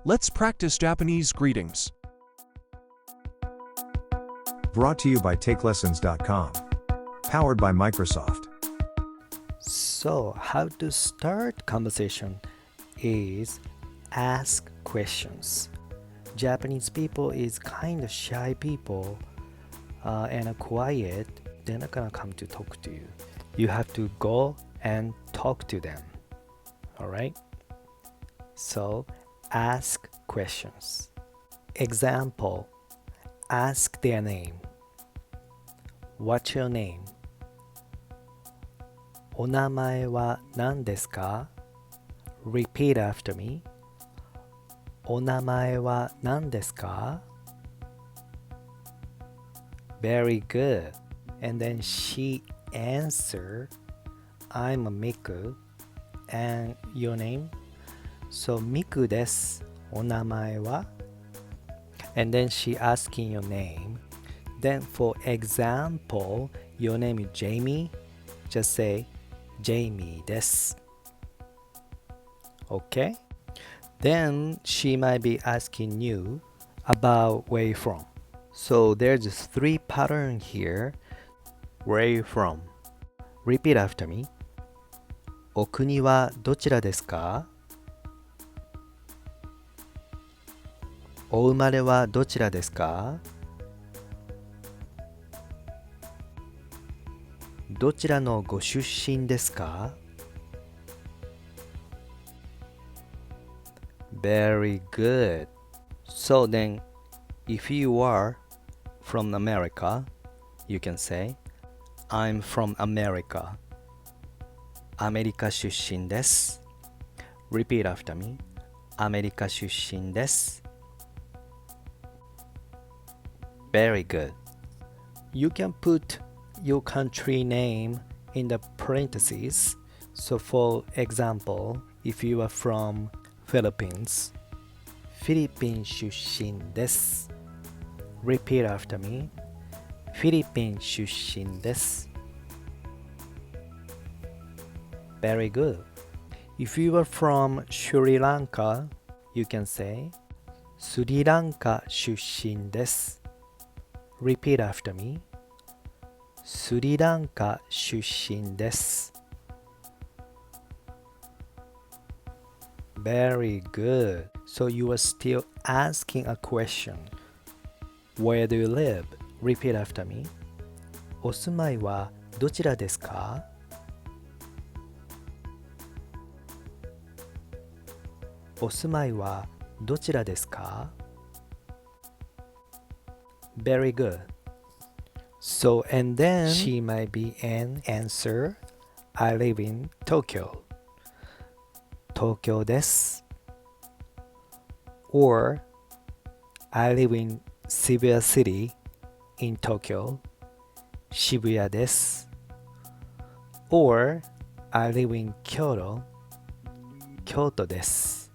Let's practice Japanese greetings. Brought to you by TakeLessons.com. Powered by Microsoft. So, how to start conversation is ask questions. Japanese people is kind of shy people and quiet. They're not gonna come to talk to you. You have to go and talk to them. Alright? So, ask questions. Example, ask their name. What's your name? お名前は何ですか? Repeat after me. お名前は何ですか? Very good. And then she answered, I'm a Miku. And your name? So, Miku です。お名前は? And then she asking your name. Then for example, your name is Jamie. Just say, Jamie です。Okay? Then she might be asking you about where you're from. So there's just 3 patterns here. Where are you from? Repeat after me. お国はどちらですか? お生まれはどちらですか? どちらのご出身ですか? Very good. So then, if you are from America, you can say, I'm from America. アメリカ出身です。Repeat after me. アメリカ出身です。Very good. You can put your country name in the parentheses. So for example, if you are from Philippines, フィリピン出身です。Repeat after me. フィリピン出身です。Very good. If you are from Sri Lanka, you can say スリランカ出身です。Repeat after me. スリランカ出身です。Very good. So you are still asking a question. Where do you live? Repeat after me. お住まいはどちらですか? お住まいはどちらですか? Very good. So, and then she might be an answer. I live in Tokyo. 東京です。Or, I live in Shibuya City in Tokyo. 渋谷です。Or, I live in Kyoto. 京都です。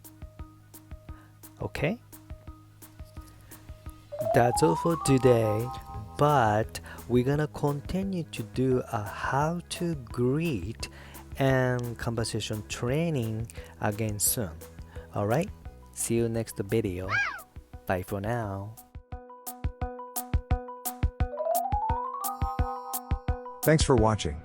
Okay? That's all for today. But we're gonna continue to do a how to greet and conversation training again soon. Alright? See you next video. Bye for now. Thanks for watching.